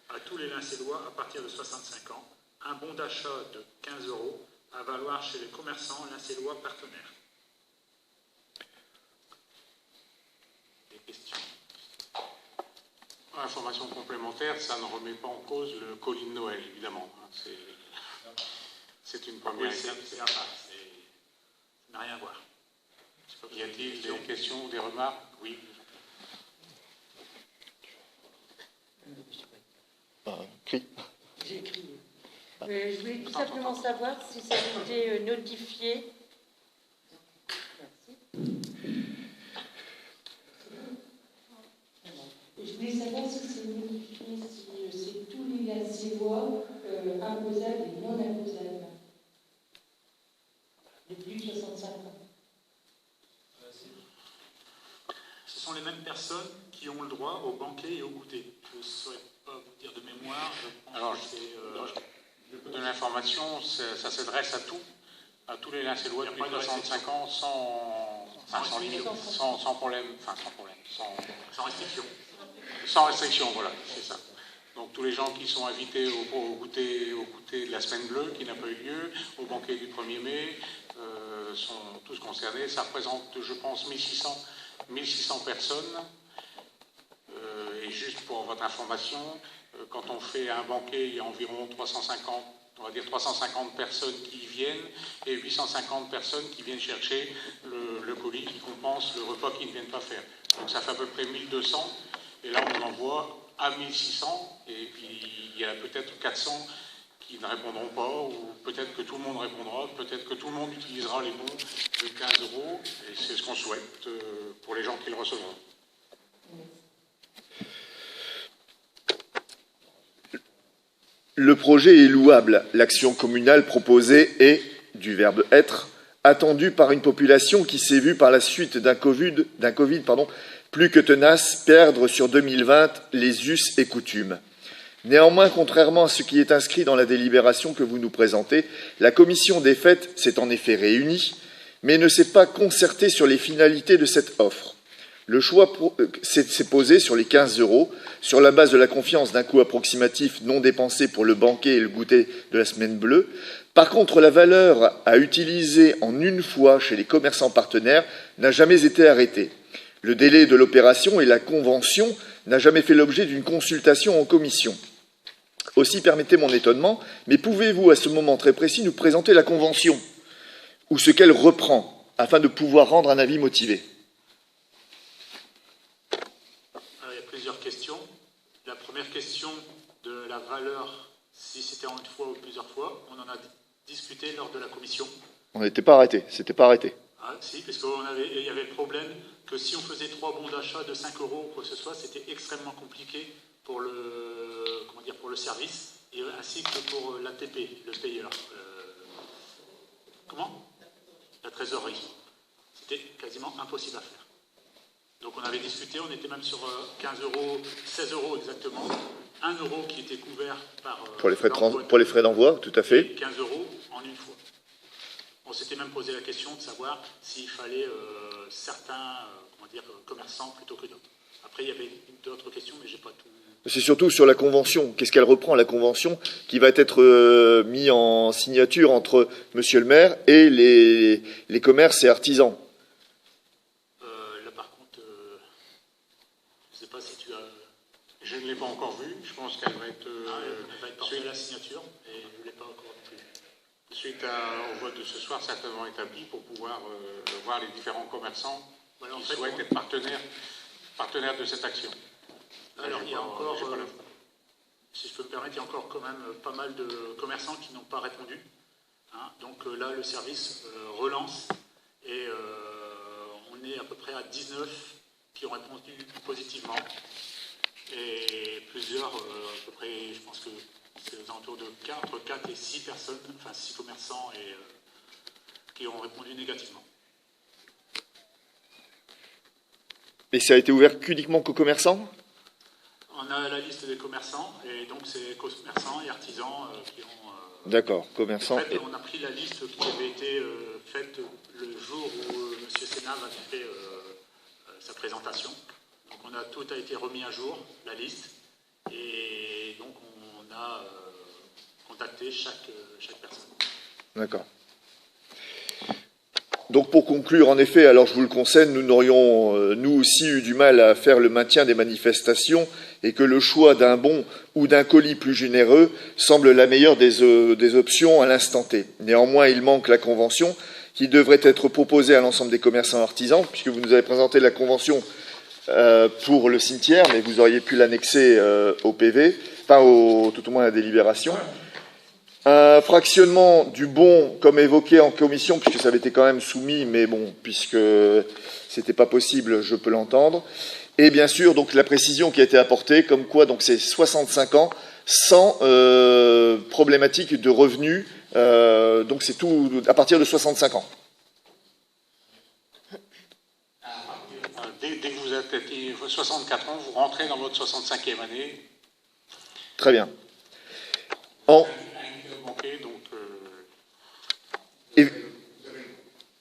à tous les lincélois à partir de 65 ans, un bon d'achat de 15 € à valoir chez les commerçants lincélois partenaires. Des questions? Information complémentaire, ça ne remet pas en cause le colis de Noël, évidemment. C'est une première étape. C'est à part, ça n'a rien à voir. Y a-t-il des questions ou des remarques? Oui. J'ai écrit. Je voulais tout simplement savoir si ça a été notifié. Merci. Je voulais savoir si c'est notifié, si c'est tous les lincélois imposables et non imposables. 65 ans. Ce sont les mêmes personnes qui ont le droit au banquet et au goûter. Je ne saurais pas vous dire de mémoire. Alors, je peux donner l'information, ça s'adresse à tous les Lincellois depuis 65 ans sans limite, sans problème, Sans restriction. sans restriction, voilà, c'est ça. Donc tous les gens qui sont invités au goûter de la semaine bleue, qui n'a pas eu lieu, au banquet du 1er mai, sont tous concernés. Ça représente, je pense, 1600 personnes. Et juste pour votre information, quand on fait un banquet, il y a environ 350 personnes qui y viennent et 850 personnes qui viennent chercher le colis qui compense le repas qu'ils ne viennent pas faire. Donc ça fait à peu près 1200 et là on envoie à 1600 et puis il y a peut-être 400 qui ne répondront pas ou peut-être que tout le monde répondra, peut-être que tout le monde utilisera les bons de 15 € et c'est ce qu'on souhaite pour les gens qui le recevront. Le projet est louable. L'action communale proposée est, du verbe être, attendue par une population qui s'est vue par la suite d'un Covid, plus que tenace, perdre sur 2020 les us et coutumes. Néanmoins, contrairement à ce qui est inscrit dans la délibération que vous nous présentez, la commission des fêtes s'est en effet réunie, mais ne s'est pas concertée sur les finalités de cette offre. Le choix s'est posé sur les 15 €, sur la base de la confiance d'un coût approximatif non dépensé pour le banquet et le goûter de la semaine bleue. Par contre, la valeur à utiliser en une fois chez les commerçants partenaires n'a jamais été arrêtée. Le délai de l'opération et la convention n'a jamais fait l'objet d'une consultation en commission. Aussi, permettez mon étonnement, mais pouvez-vous, à ce moment très précis, nous présenter la convention ou ce qu'elle reprend, afin de pouvoir rendre un avis motivé ? Plusieurs questions. La première question de la valeur, si c'était en une fois ou plusieurs fois, on en a discuté lors de la commission. On n'était pas arrêté, c'était pas arrêté. Ah, si, parce qu'il y avait le problème que si on faisait 3 bons d'achat de 5 € ou quoi que ce soit, c'était extrêmement compliqué pour le service, et ainsi que pour l'ATP, le payeur. La trésorerie. C'était quasiment impossible à faire. Donc on avait discuté, on était même sur 15 €, 16 € exactement, 1 € qui était couvert par... Pour les frais d'envoi, tout à fait. 15 € en une fois. On s'était même posé la question de savoir s'il fallait certains commerçants plutôt que d'autres. Après, il y avait d'autres questions, mais j'ai pas tout... C'est surtout sur la convention. Qu'est-ce qu'elle reprend, la convention, qui va être mise en signature entre Monsieur le maire et les commerces et artisans. Je ne l'ai pas encore vue, je pense qu'elle va être... elle va être portée à la signature, et je ne l'ai pas encore vue. Suite au vote de ce soir, certainement établi pour pouvoir voir les différents commerçants qui souhaitent être partenaires de cette action. Alors, il y a encore, si je peux me permettre, il y a encore quand même pas mal de commerçants qui n'ont pas répondu. Donc là, le service relance, et on est à peu près à 19 qui ont répondu positivement. Et plusieurs, à peu près, je pense que c'est aux alentours de entre 4 et 6 personnes, enfin 6 commerçants qui ont répondu négativement. Et ça a été ouvert uniquement qu'aux commerçants ? On a la liste des commerçants, et donc c'est commerçants et artisans qui ont... D'accord, commerçants. En fait, on a pris la liste qui avait été faite le jour où M. Sénat avait fait sa présentation. Donc tout a été remis à jour, la liste, et donc on a contacté chaque personne. D'accord. Donc pour conclure, en effet, alors je vous le concède, nous n'aurions nous aussi eu du mal à faire le maintien des manifestations et que le choix d'un bon ou d'un colis plus généreux semble la meilleure des options à l'instant T. Néanmoins, il manque la convention qui devrait être proposée à l'ensemble des commerçants artisans, puisque vous nous avez présenté la convention pour le cimetière, mais vous auriez pu l'annexer au PV, enfin tout au moins à la délibération. Un fractionnement du bon, comme évoqué en commission, puisque ça avait été quand même soumis, mais bon, puisque c'était pas possible, je peux l'entendre. Et bien sûr, donc la précision qui a été apportée, comme quoi donc c'est 65 ans sans problématique de revenus, donc c'est tout à partir de 65 ans. dès que vous êtes 64 ans, vous rentrez dans votre 65e année. Très bien.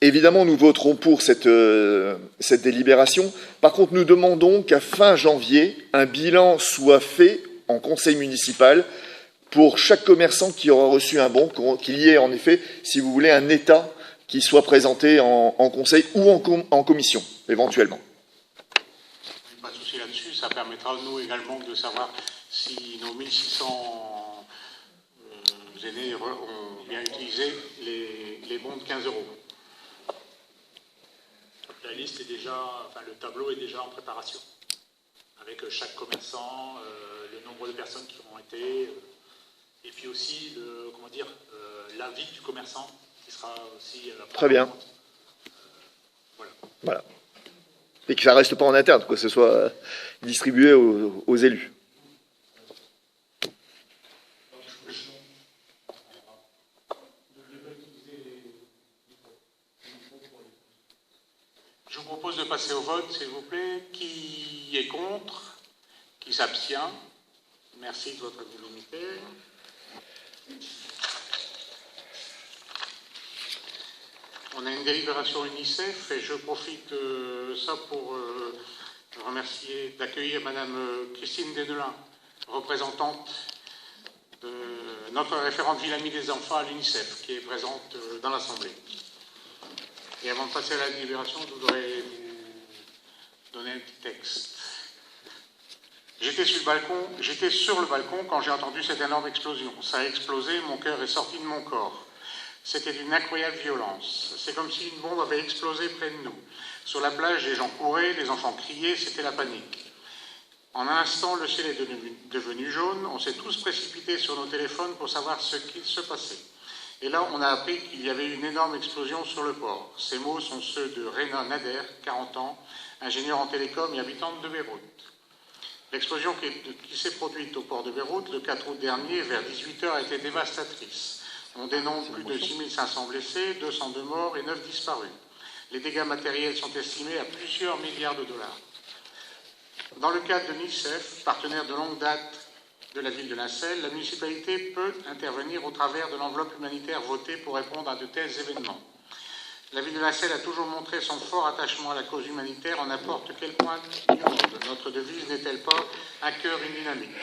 Évidemment, nous voterons pour cette délibération. Par contre, nous demandons qu'à fin janvier, un bilan soit fait en conseil municipal pour chaque commerçant qui aura reçu un bon, qu'il y ait en effet, si vous voulez, un état qui soit présenté en conseil ou en commission, éventuellement. Pas de souci là-dessus, ça permettra, nous également, de savoir si nos 1600 aînés ont bien utilisé les bons de 15 €. La liste est déjà, enfin le tableau est déjà en préparation, avec chaque commerçant, le nombre de personnes qui ont été, et puis aussi l'avis du commerçant qui sera aussi. Très bien. Voilà. Et que ça ne reste pas en interne, que ce soit distribué aux élus. Je vous propose de passer au vote, s'il vous plaît. Qui est contre? Qui s'abstient? Merci de votre unanimité. On a une délibération UNICEF et je profite de ça pour remercier, d'accueillir Madame Christine Desdelin, représentante de notre référente Ville-Amie des enfants à l'UNICEF, qui est présente dans l'Assemblée. Et avant de passer à la délibération, je voudrais vous donner un petit texte. J'étais sur le balcon quand j'ai entendu cette énorme explosion. Ça a explosé, mon cœur est sorti de mon corps. C'était d'une incroyable violence. C'est comme si une bombe avait explosé près de nous. Sur la plage, les gens couraient, les enfants criaient, c'était la panique. En un instant, le ciel est devenu jaune. On s'est tous précipités sur nos téléphones pour savoir ce qu'il se passait. Et là, on a appris qu'il y avait une énorme explosion sur le port. Ces mots sont ceux de Rena Nader, 40 ans, ingénieure en télécom et habitante de Beyrouth. L'explosion qui s'est produite au port de Beyrouth le 4 août dernier, vers 18 h, a été dévastatrice. On dénombre plus de 6500 blessés, 202 morts et 9 disparus. Les dégâts matériels sont estimés à plusieurs milliards de dollars. Dans le cadre de l'UNICEF, partenaire de longue date de la ville de Lincelles, la municipalité peut intervenir au travers de l'enveloppe humanitaire votée pour répondre à de tels événements. La ville de Lincelles a toujours montré son fort attachement à la cause humanitaire en n'importe quel point du monde. Notre devise n'est-elle pas un cœur, une dynamique?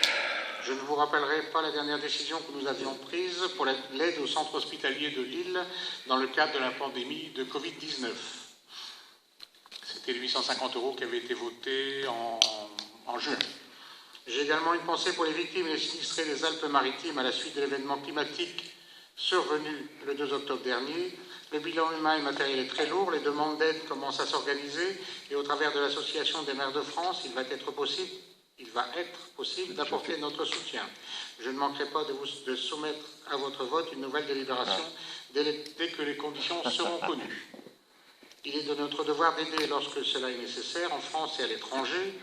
Je ne vous rappellerai pas la dernière décision que nous avions prise pour l'aide au centre hospitalier de Lille dans le cadre de la pandémie de Covid-19. C'était 850 € qui avaient été votés en juin. J'ai également une pensée pour les victimes et les sinistrés des Alpes-Maritimes à la suite de l'événement climatique survenu le 2 octobre dernier. Le bilan humain et matériel est très lourd, les demandes d'aide commencent à s'organiser et au travers de l'Association des maires de France, il va être possible d'apporter notre soutien. Je ne manquerai pas de soumettre à votre vote une nouvelle délibération dès que les conditions seront connues. Il est de notre devoir d'aider lorsque cela est nécessaire, en France et à l'étranger.